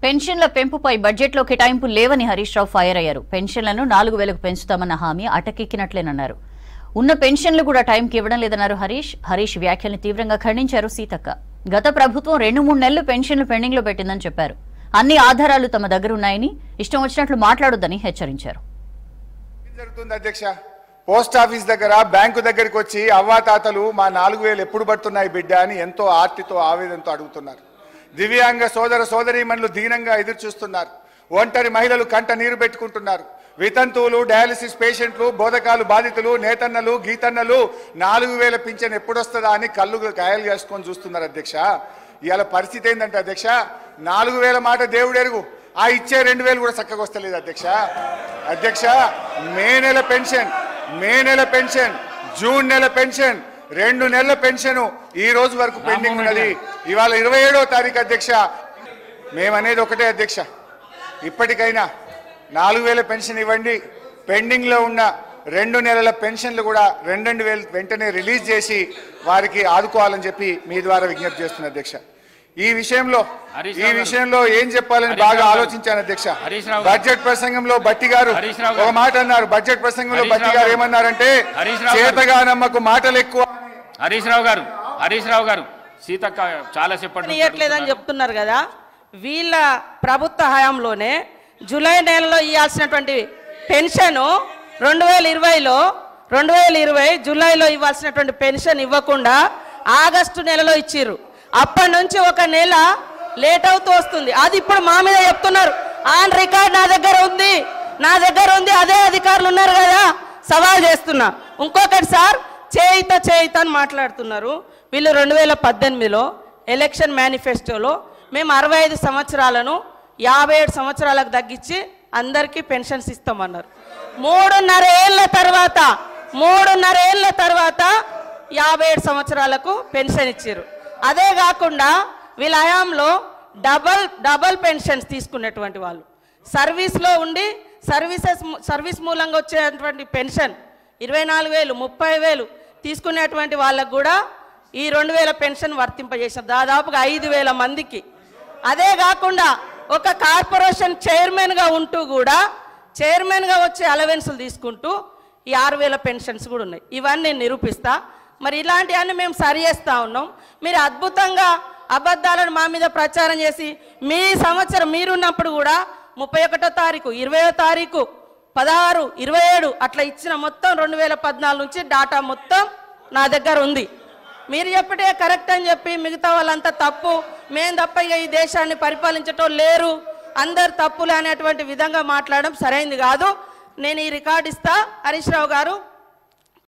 పెన్షన్ల పెంపుపై బడ్జెట్లో కేటాయింపు లేవని హరీష్ రావు ఫైర్ అయ్యారు. పెన్షన్లను 4,000కు పెంచుతామన్న హామీ అటకెక్కినట్లేనన్నారు. ఉన్న పెన్షన్లు కూడా టైంకి ఇవ్వడం లేదన్నారు హరీష్ వ్యాఖ్యల్ని తీవ్రంగా ఖండించారు సీతక్క. గత ప్రభుత్వం 2-3 నెలలు పెన్షన్లు పెండింగ్ లో పెట్టిందని చెప్పారు. అన్ని ఆధారాలు తమ దగ్గర ఉన్నాయని, ఇష్టం వచ్చినట్లు మాట్లాడొద్దని హెచ్చరించారు. పోస్ట్ ఆఫీస్ దగ్గర బ్యాంకు దగ్గరికి వచ్చి అవ్వాతాతలు మా 4,000 ఎప్పుడు పడుతున్నాయి బిడ్డ అని ఎంతో ఆర్తితో ఆవేదనతో అడుగుతున్నారు. దివ్యాంగ సోదర సోదరీమణులు దీనంగా ఎదురు చూస్తున్నారు. ఒంటరి మహిళలు కంట నీరు పెట్టుకుంటున్నారు. వితంతువులు, డయాలిసిస్ పేషెంట్లు, బోధకాలు బాధితులు, నేతన్నలు, గీతన్నలు 4,000 పింఛన్ ఎప్పుడొస్తుందా అని కళ్ళు కాయలు చేసుకొని చూస్తున్నారు. అధ్యక్ష, ఇవాళ పరిస్థితి ఏంటంటే అధ్యక్ష, 4,000 మాట దేవుడు ఎరుగు, ఆ ఇచ్చే 2,000 కూడా చక్కగా వస్తలేదు అధ్యక్ష. మే నెల పెన్షన్, జూన్ నెల పెన్షన్, 2 నెలల పెన్షన్ ఈ రోజు వరకు పెండింగ్ ఉన్నది. ఇవాళ 27వ తారీఖు అధ్యక్ష. మేమనేది ఒకటే అధ్యక్ష, ఇప్పటికైనా 4,000 పెన్షన్ ఇవ్వండి. పెండింగ్ లో ఉన్న 2 నెలల పెన్షన్లు కూడా 2,000 వెంటనే రిలీజ్ చేసి వారికి ఆదుకోవాలని చెప్పి మీ ద్వారా విజ్ఞప్తి చేస్తున్నా అధ్యక్ష. ఈ విషయంలో ఏం చెప్పాలని బాగా ఆలోచించాను అధ్యక్ష. బడ్జెట్ ప్రసంగంలో బట్టి గారు ఒక మాట అన్నారు. బడ్జెట్ ప్రసంగంలో బట్టి గారు ఏమన్నారంటే, చేతగానమ్మకు మాటలు ఎక్కువ. హరీష్ రావు గారు సీతక్క చాలా చెప్పట్లేదని చెప్తున్నారు కదా. వీళ్ళ ప్రభుత్వ హయాంలోనే జూలై నెలలో ఇవ్వాల్సినటువంటి పెన్షన్ 2020 జూలైలో ఇవ్వాల్సినటువంటి పెన్షన్ ఇవ్వకుండా ఆగస్టు నెలలో ఇచ్చిర్రు. అప్పటి నుంచి 1 నెల లేట్ అవుతూ వస్తుంది. అది ఇప్పుడు మా మీద చెప్తున్నారు. ఆన్ రికార్డ్ నా దగ్గర ఉంది. అదే అధికారులు ఉన్నారు కదా, సవాల్ చేస్తున్నా. ఇంకొకటి సార్, చేయిత అని మాట్లాడుతున్నారు. వీళ్ళు 2018లో ఎలక్షన్ మేనిఫెస్టోలో మేము 65 సంవత్సరాలను 57 సంవత్సరాలకు తగ్గించి అందరికీ పెన్షన్స్ ఇస్తామన్నారు. 3.5 ఏళ్ల తర్వాత 57 సంవత్సరాలకు పెన్షన్ ఇచ్చారు. అదే కాకుండా వీళ్ళ హయాంలో డబల్ పెన్షన్స్ తీసుకున్నటువంటి వాళ్ళు, సర్వీస్లో ఉండి సర్వీస్ మూలంగా వచ్చేటువంటి పెన్షన్ 24,000, 30,000 తీసుకునేటువంటి వాళ్ళకు కూడా ఈ 2,000 పెన్షన్ వర్తింపజేశారు దాదాపుగా 5,000 మందికి. అదే కాకుండా ఒక కార్పొరేషన్ చైర్మన్గా ఉంటూ కూడా చైర్మన్గా వచ్చే అలవెన్సులు తీసుకుంటూ ఈ 6,000 పెన్షన్స్ కూడా ఉన్నాయి. ఇవన్నీ నిరూపిస్తా. మరి ఇలాంటివన్నీ మేము సరి చేస్తూ ఉన్నాం. మీరు అద్భుతంగా అబద్ధాలను మా మీద ప్రచారం చేసి మీ సంవత్సరం మీరున్నప్పుడు కూడా 31వ తారీఖు, 20వ తారీఖు, 16, 27 అట్లా ఇచ్చిన మొత్తం 2014 నుంచి డాటా మొత్తం నా దగ్గర ఉంది. మీరు చెప్పటే కరెక్ట్ అని చెప్పి మిగతా వాళ్ళంతా తప్పు, మేము తప్ప ఇక ఈ దేశాన్ని పరిపాలించటం లేరు, అందరు తప్పులు అనేటువంటి విధంగా మాట్లాడడం సరైంది కాదు. నేను ఈ రికార్డు ఇస్తా. హరీష్ రావు గారు